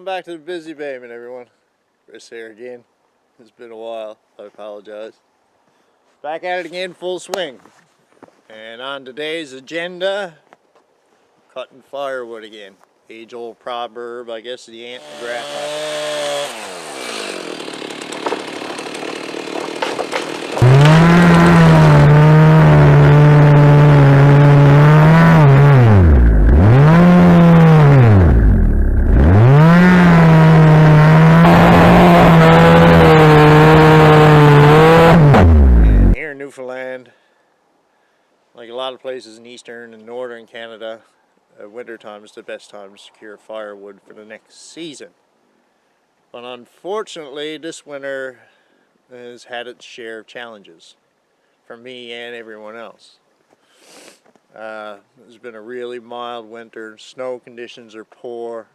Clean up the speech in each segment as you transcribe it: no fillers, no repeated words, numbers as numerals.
Welcome back to the Busy Bayman, everyone. Chris here again. It's been a while. I apologize. Back at it again, full swing. And on today's agenda, cutting firewood again. Age-old proverb, I guess, the ant and grasshopper. Newfoundland, like a lot of places in eastern and northern Canada, winter time is the best time to secure firewood for the next season. But unfortunately, this winter has had its share of challenges for me and everyone else. It's been a really mild winter. Snow conditions are poor.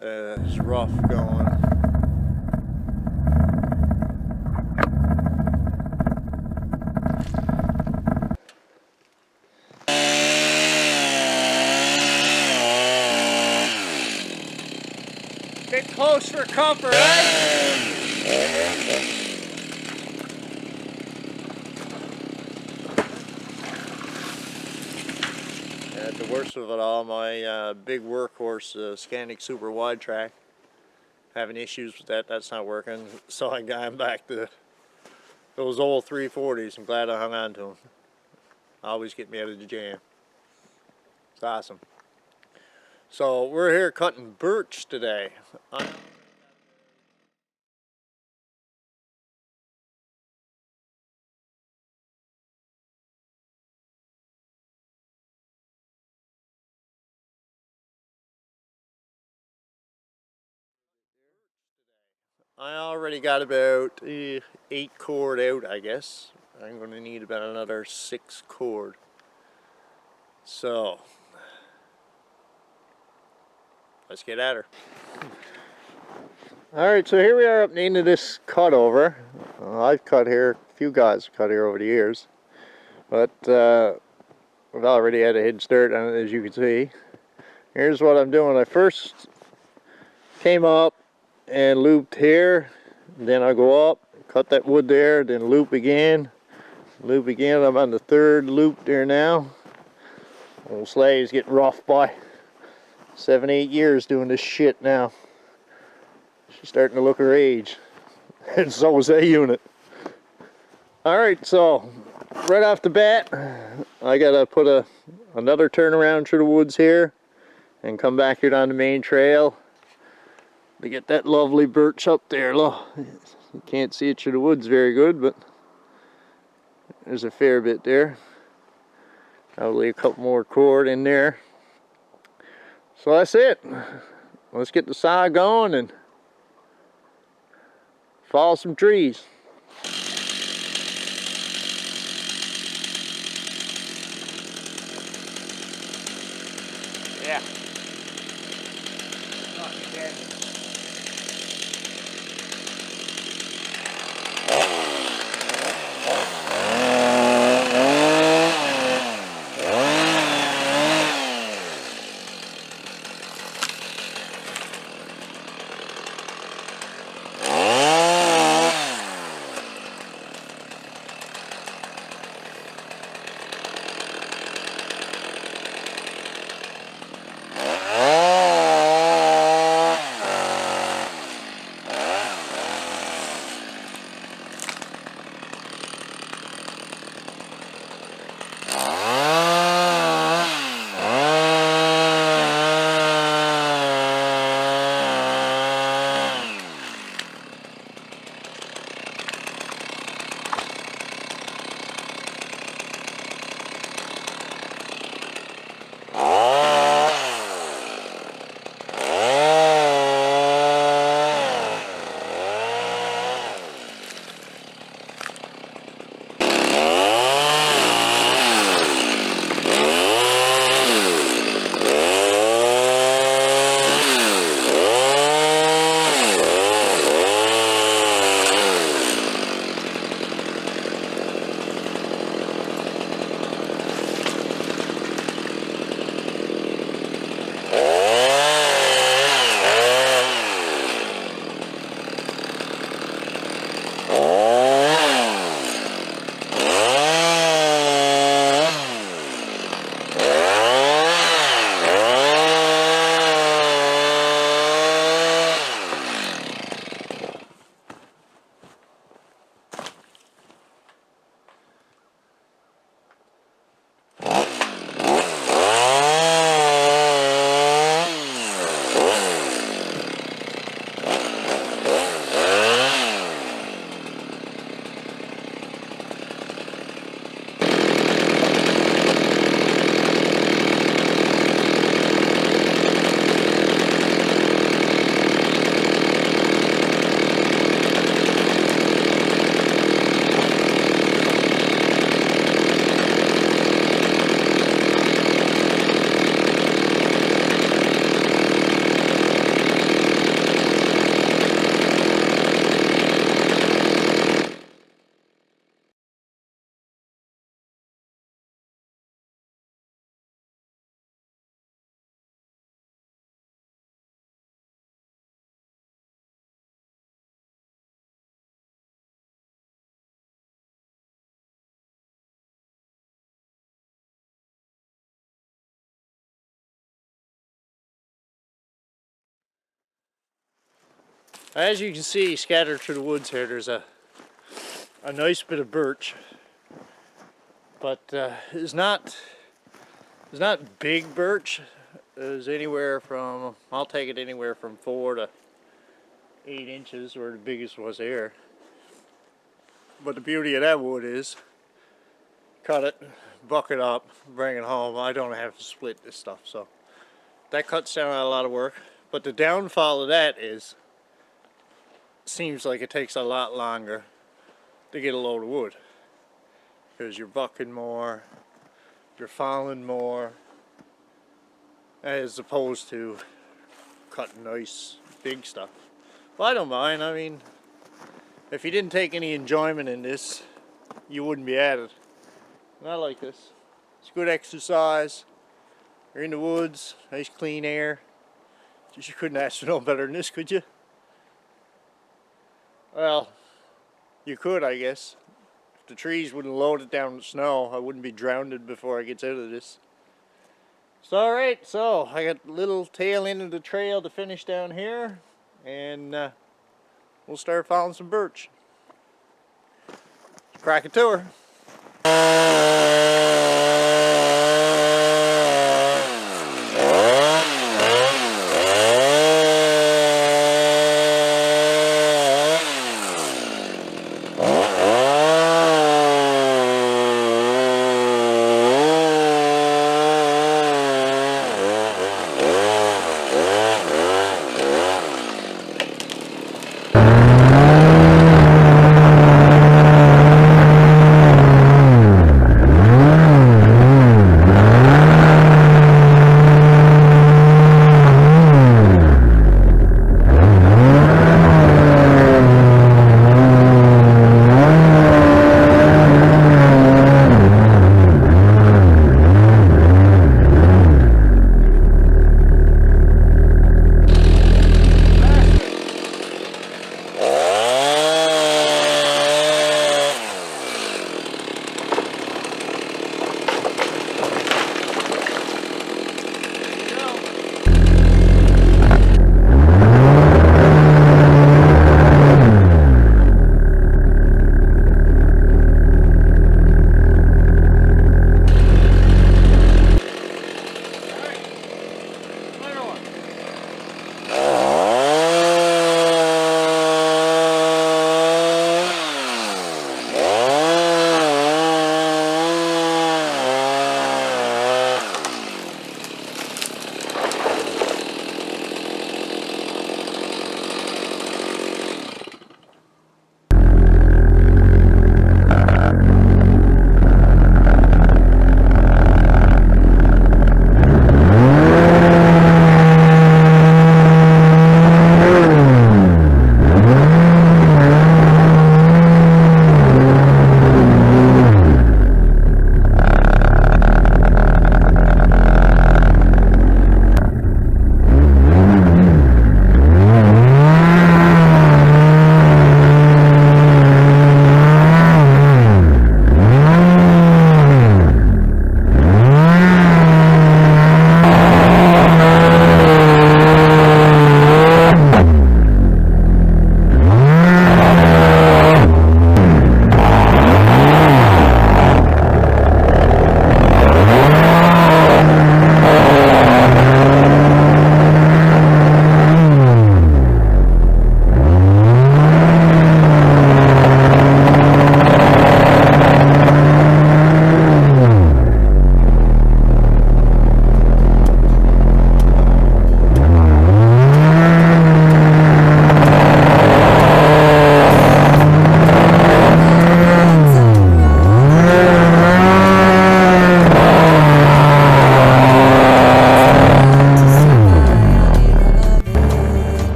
It's rough going. Get close for comfort, right? At the worst of it all, my big workhorse Scandic Super Wide Track, having issues with that. That's not working. So I got back to those old 340s. I'm glad I hung on to them. Always get me out of the jam. It's awesome. So we're here cutting birch today. I already got about 8 cord out, I guess. I'm going to need about another 6 cord. So let's get at her. Alright, so here we are up the end of this cutover. I've cut here, a few guys have cut here over the years. But we've already had a head start on it, as you can see. Here's what I'm doing. I first came up and looped here. Then I go up, cut that wood there, then loop again. Loop again. I'm on the 3rd loop there now. Old sleigh's getting rough by 7-8 years doing this shit now. She's starting to look her age. And so is that unit. Alright, so right off the bat, I gotta put another turnaround through the woods here and come back here down the main trail to get that lovely birch up there. Look, you can't see it through the woods very good, but there's a fair bit there. Probably a couple more cord in there. So that's it. Let's get the saw going and fall some trees. Yeah. Not dead. As you can see, scattered through the woods here, there's a nice bit of birch, but it's not big birch. It's anywhere from, I'll take it anywhere from 4 to 8 inches, where the biggest was here. But the beauty of that wood is, cut it, buck it up, bring it home. I don't have to split this stuff, so that cuts down a lot of work. But the downfall of that is, seems like it takes a lot longer to get a load of wood, because you're bucking more, you're fouling more, as opposed to cutting nice big stuff. Well, I don't mind. I mean, if you didn't take any enjoyment in this, you wouldn't be at it. And I like this. It's good exercise. You're in the woods, nice clean air. Just, you couldn't ask for no better than this, could you? Well, you could, I guess. If the trees wouldn't load it down with snow, I wouldn't be drowned before I get out of this. So, alright, so I got a little tail end of the trail to finish down here, and we'll start fouling some birch. Crack it to her.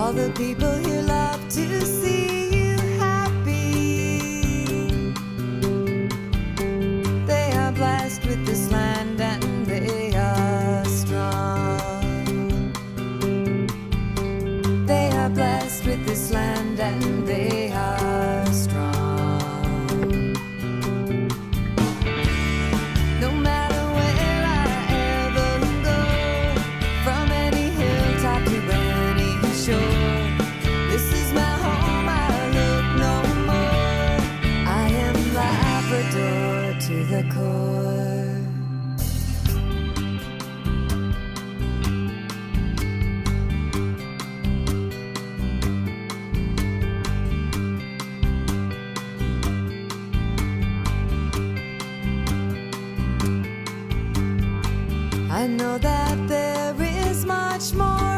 All the people here love to see you happy. They are blessed with this land and they are strong. They are blessed with this land and they are strong. No matter where I ever go, from any hilltop to any shore, this is my home, I look no more. I am Labrador to the core. I know that there is much more